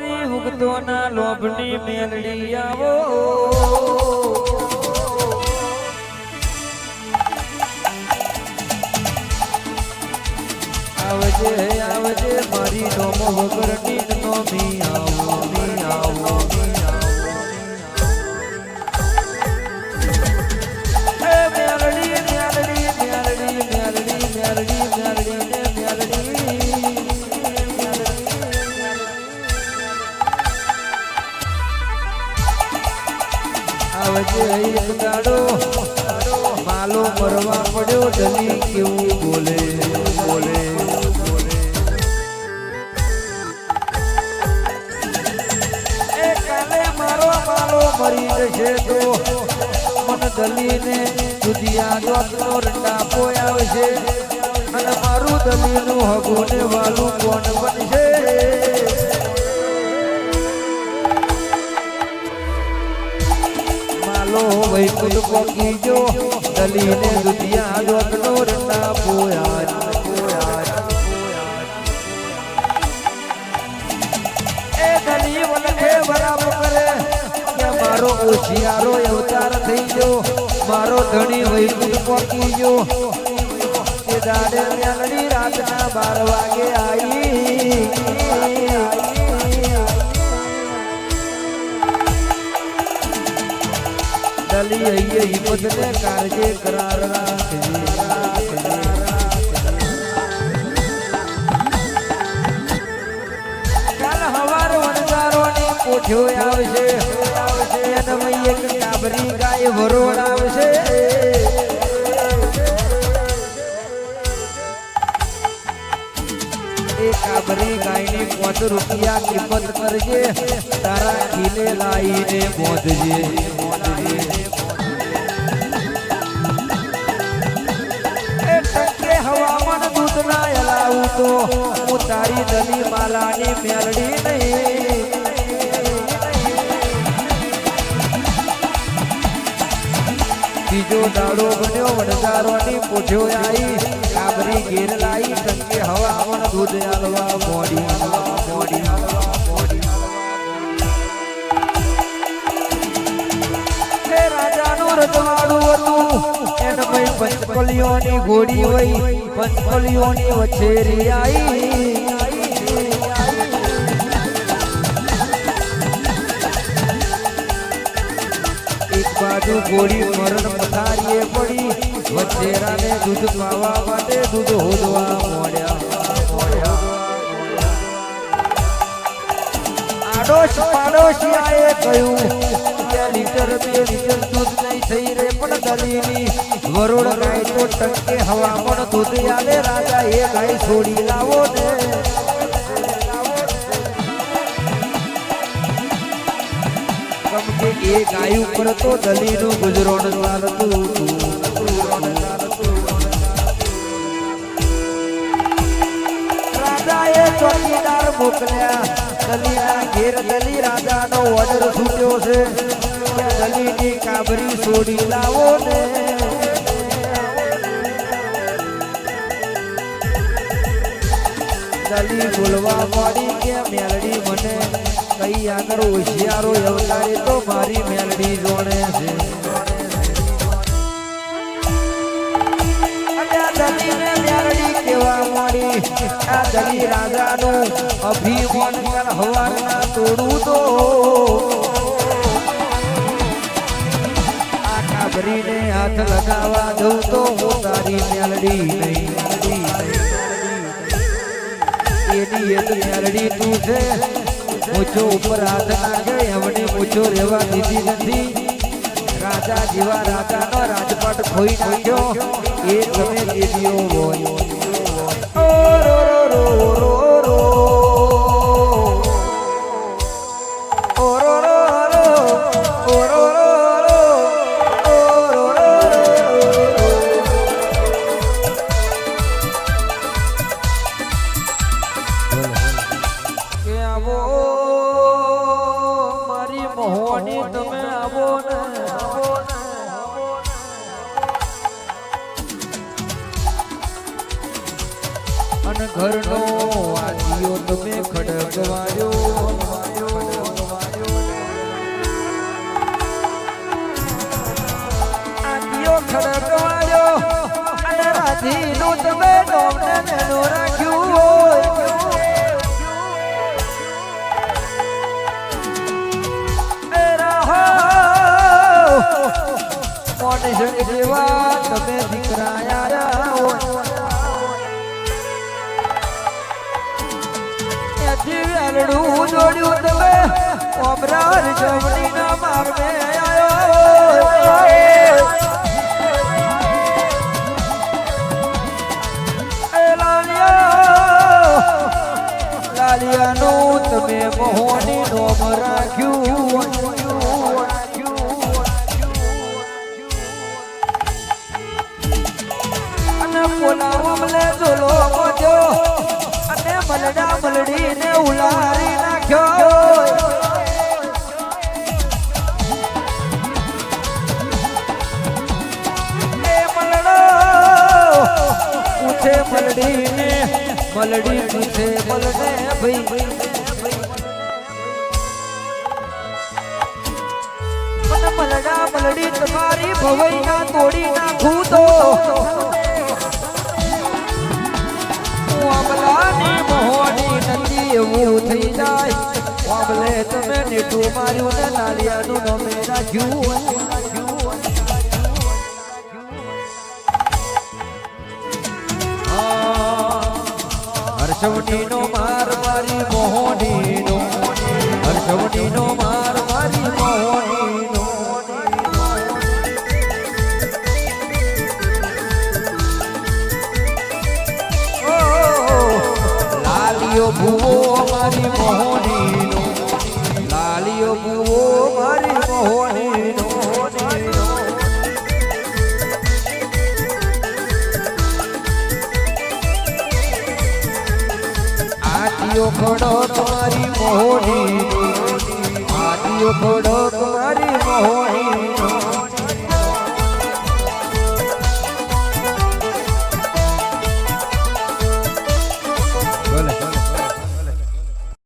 મારી ઉગતો ના લોભની મેલડી આવો આવજે આવજે મારી નોમો વગરની નોમી આવો મી આવો મેલડી મેલડી મેલડી મેલડી મેલડી મેલડી આવજે એક દાડો માલો મરવા પડ્યો ડલી કેવું બોલે બોલે એ કાલે મારો માલો મરી જશે તો મન દલીને દુધિયા જોતનો રંડાપો આવશે અને મારું દલીનું હગું ને વાલું કોણ બનશે વૈકુંઠ પોકી જો દલીને દુધિયા જોતનો રંડાપો એ દલી વલખે બરાબર કરે કે મારો ઓશિયારો અવતાર થઈ ગયો મારો ધણી વૈકુંઠ પોકી ગયો કે દાડે મેલડી રાતના 12 વાગે આવી દલી અહીંયા હિંમત ને કારજે કરાર રાખજે કાલ હવાર વણઝારોની કોઠ્યો આવશે અને એક કાબરી ગાય વરોડ આવશે એ કાબરી ગાયની 5 રૂપિયા કિંમત કરજે તારા ખીલે લાઈને બોધજે હવામાન દૂધ ના હલાવું તો હું તારી દલી માલાની મેલડી નહીં બીજો દાડો બન્યો વણઝારોની પોઠ્યો આવી કાબરી ઘેર લાવી ટંકે હવામાન દૂધ હાલવા મોડી રાજાનું રજવાડું હતું એને ભાઈ પંચપલીઓની ઘોડી વઈ પંચપલીઓની વછેરી આવી એક બાજુ ઘોડી મરણ પથારીએ પડી વછેરાને દૂધ પાવા માટે દૂધ હોદવા મોડ્યા આડોશ પાડોશિયાએ કહ્યું લીટર 2 લીટર દૂધ નહીં થઈ રે પણ દલીની વરોડ ગાય તો ટંકે હવામાન દૂધ આલે રાજા એ ગાય છોડી લાવો ને કમ કે એ ગાય ઉપર તો દલીનું ગુજરોણ ચાલતું રાજાએ ચોકીદાર મોકલ્યા દલીના ઘેર દલી રાજાનો ઓર્ડર છૂટ્યો છે દલીની કાબરી છોડી લાવો ને દલી બોલવા પડી કે મેલડી મને કઈ આગળ હોશિયારો અવતારે તો મારી મેલડી જોડે છે દલીને મેલડી કેવા મળી આ દલી રાજાનું અભિમાન કર હવાના તોડું તો આ કાબરીને હાથ લગાવવા દઉં તો હું તારી મેલડી નહીં એની એક મેલડી તું છે મૂછો ઉપર હાથ નાખે એમને મૂછો રહેવા દીધી નથી રાજા જેવા રાજાનો રાજપાટ ખોઈ નાખ્યો એ તમે દેવીઓ હોય અને ઘરનો આદિયો તમે ખડગવાયો ખડકવાળ્યો અને રાધીનું તમે ડોમને નેનું રાખ્યું હોય મોટી સંગ જેવા તમે દીકરા યારા એથી વેલડું જોડ્યું તમે ઓબરાર જમણી ના માર્ગે લાલિયાનું તમે મોહની નોમ રાખ્યું અને બોલાવો મને જોલો મોજો અને મલડા મલડીને ઉલારી નાખ્યો એ મલડો પૂછે મલડીને મલડી પૂછે મલડે ભાઈ મને મલડા મલડી તમારી ભવૈયા તોડી નાખું તો અમલાની મોહની નથી એવું થઈ જાય અમલે તમે નીટું માર્યું ને લાલિયાનું નમે રાખ્યું હર્ષવણીનો માર મારી મોહનીનો હર્ષવણીનો માર મારી મોહનીનો લાલિયો ભૂવો મારી મોહનીનો લાલિયો ભૂવો મારી મોહનીનો આદિયો ખડક મારી મોહનીનો આદિયો ખડક મારી મોહનીનો